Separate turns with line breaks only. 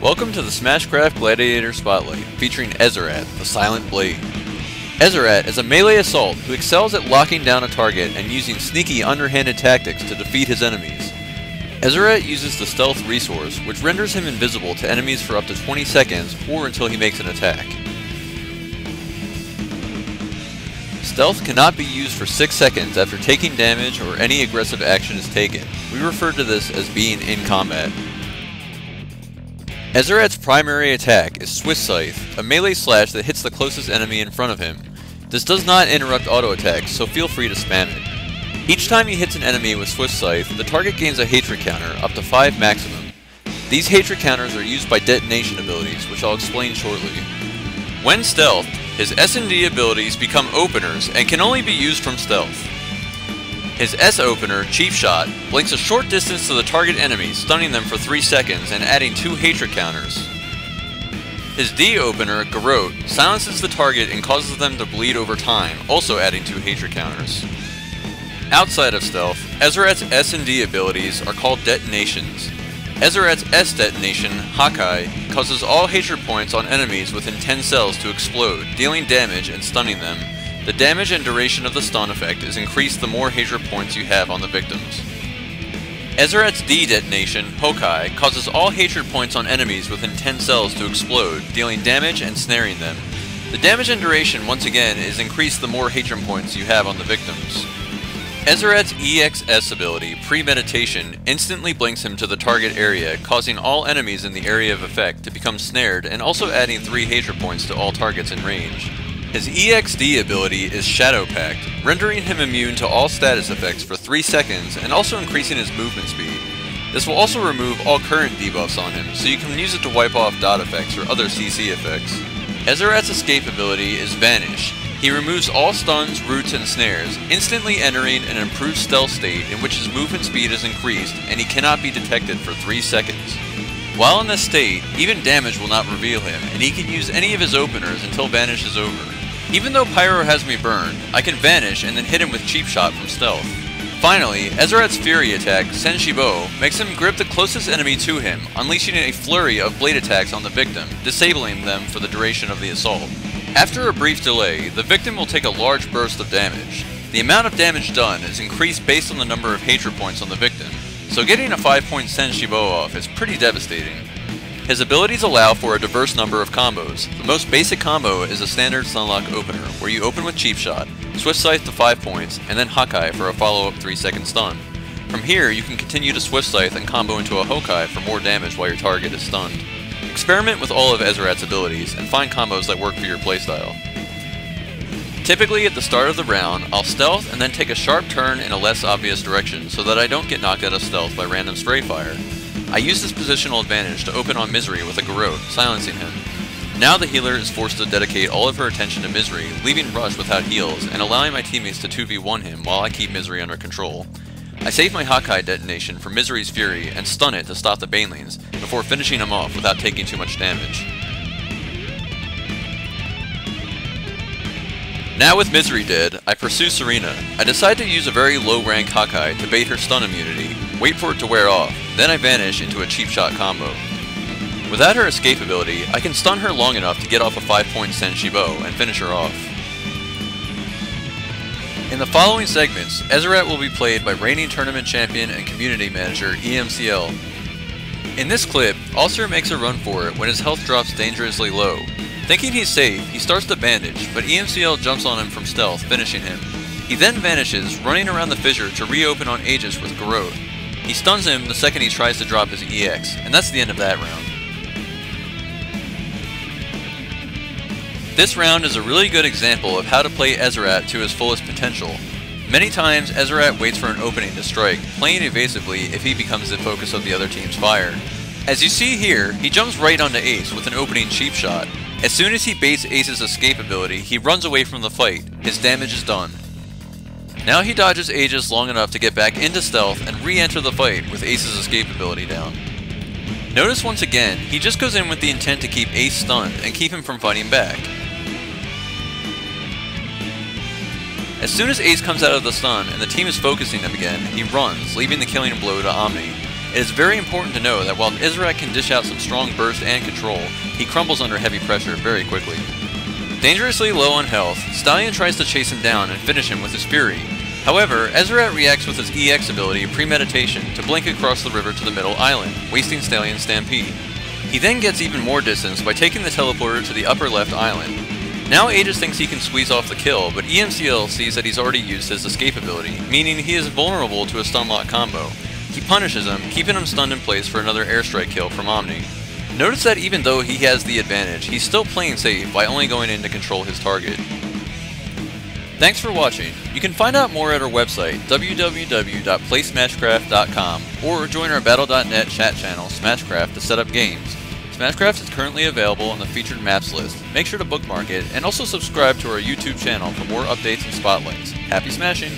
Welcome to the Smashcraft Gladiator Spotlight, featuring Ezzerat, the Silent Blade. Ezzerat is a melee assault who excels at locking down a target and using sneaky underhanded tactics to defeat his enemies. Ezzerat uses the stealth resource, which renders him invisible to enemies for up to 20 seconds or until he makes an attack. Stealth cannot be used for 6 seconds after taking damage or any aggressive action is taken. We refer to this as being in combat. Ezzerat's primary attack is Swift Scythe, a melee slash that hits the closest enemy in front of him. This does not interrupt auto attacks, so feel free to spam it. Each time he hits an enemy with Swift Scythe, the target gains a hatred counter, up to 5 maximum. These hatred counters are used by detonation abilities, which I'll explain shortly. When stealthed, his S&D abilities become openers and can only be used from stealth. His S opener, Chief Shot, blinks a short distance to the target enemy, stunning them for 3 seconds and adding 2 hatred counters. His D opener, Garrote, silences the target and causes them to bleed over time, also adding 2 hatred counters. Outside of stealth, Ezzerat's S and D abilities are called detonations. Ezzerat's S detonation, Hakai, causes all hatred points on enemies within 10 cells to explode, dealing damage and stunning them. The damage and duration of the stun effect is increased the more hatred points you have on the victims. Ezzerat's D detonation, Hokai, causes all hatred points on enemies within 10 cells to explode, dealing damage and snaring them. The damage and duration once again is increased the more hatred points you have on the victims. Ezzerat's EXS ability, Premeditation, instantly blinks him to the target area, causing all enemies in the area of effect to become snared and also adding 3 hatred points to all targets in range. His EXD ability is Shadow Pact, rendering him immune to all status effects for 3 seconds and also increasing his movement speed. This will also remove all current debuffs on him, so you can use it to wipe off dot effects or other CC effects. Ezzerat's escape ability is Vanish. He removes all stuns, roots, and snares, instantly entering an improved stealth state in which his movement speed is increased and he cannot be detected for 3 seconds. While in this state, even damage will not reveal him, and he can use any of his openers until Vanish is over. Even though Pyro has me burned, I can Vanish and then hit him with Cheap Shot from stealth. Finally, Ezzerat's Fury attack, Senshibo, makes him grip the closest enemy to him, unleashing a flurry of blade attacks on the victim, disabling them for the duration of the assault. After a brief delay, the victim will take a large burst of damage. The amount of damage done is increased based on the number of hatred points on the victim, so getting a 5-point Senshibo off is pretty devastating. His abilities allow for a diverse number of combos. The most basic combo is a standard Sunlock opener, where you open with Cheap Shot, Swift Scythe to 5 points, and then Hakai for a follow-up 3-second stun. From here, you can continue to Swift Scythe and combo into a Hokai for more damage while your target is stunned. Experiment with all of Ezzerat's abilities, and find combos that work for your playstyle. Typically at the start of the round, I'll stealth and then take a sharp turn in a less obvious direction so that I don't get knocked out of stealth by random stray fire. I use this positional advantage to open on Misery with a Garrote, silencing him. Now the healer is forced to dedicate all of her attention to Misery, leaving Rush without heals and allowing my teammates to 2v1 him while I keep Misery under control. I save my Hakai detonation for Misery's Fury and stun it to stop the Banelings, before finishing him off without taking too much damage. Now with Misery dead, I pursue Serena. I decide to use a very low rank Hakai to bait her stun immunity, wait for it to wear off, then I vanish into a Cheap Shot combo. Without her escape ability, I can stun her long enough to get off a 5-point Senshibo and finish her off. In the following segments, Ezzerat will be played by reigning tournament champion and community manager EMCL. In this clip, Ulcer makes a run for it when his health drops dangerously low. Thinking he's safe, he starts to bandage, but EMCL jumps on him from stealth, finishing him. He then vanishes, running around the fissure to reopen on Aegis with Garrote. He stuns him the second he tries to drop his EX, and that's the end of that round. This round is a really good example of how to play Ezzerat to his fullest potential. Many times, Ezzerat waits for an opening to strike, playing evasively if he becomes the focus of the other team's fire. As you see here, he jumps right onto Ace with an opening Cheap Shot. As soon as he baits Ace's escape ability, he runs away from the fight. His damage is done. Now he dodges Aegis long enough to get back into stealth and re-enter the fight with Ace's escape ability down. Notice once again, he just goes in with the intent to keep Ace stunned and keep him from fighting back. As soon as Ace comes out of the stun and the team is focusing him again, he runs, leaving the killing blow to Omni. It is very important to know that while Ezzerat can dish out some strong burst and control, he crumbles under heavy pressure very quickly. Dangerously low on health, Stallion tries to chase him down and finish him with his Fury. However, Ezzerat reacts with his EX ability, Premeditation, to blink across the river to the middle island, wasting Stallion's Stampede. He then gets even more distance by taking the teleporter to the upper left island. Now Aegis thinks he can squeeze off the kill, but EMCL sees that he's already used his escape ability, meaning he is vulnerable to a stun lock combo. He punishes him, keeping him stunned in place for another airstrike kill from Omni. Notice that even though he has the advantage, he's still playing safe by only going in to control his target. Thanks for watching. You can find out more at our website, www.playsmashcraft.com, or join our Battle.net chat channel, Smashcraft, to set up games. Smashcraft is currently available on the featured maps list. Make sure to bookmark it, and also subscribe to our YouTube channel for more updates and spotlights. Happy smashing!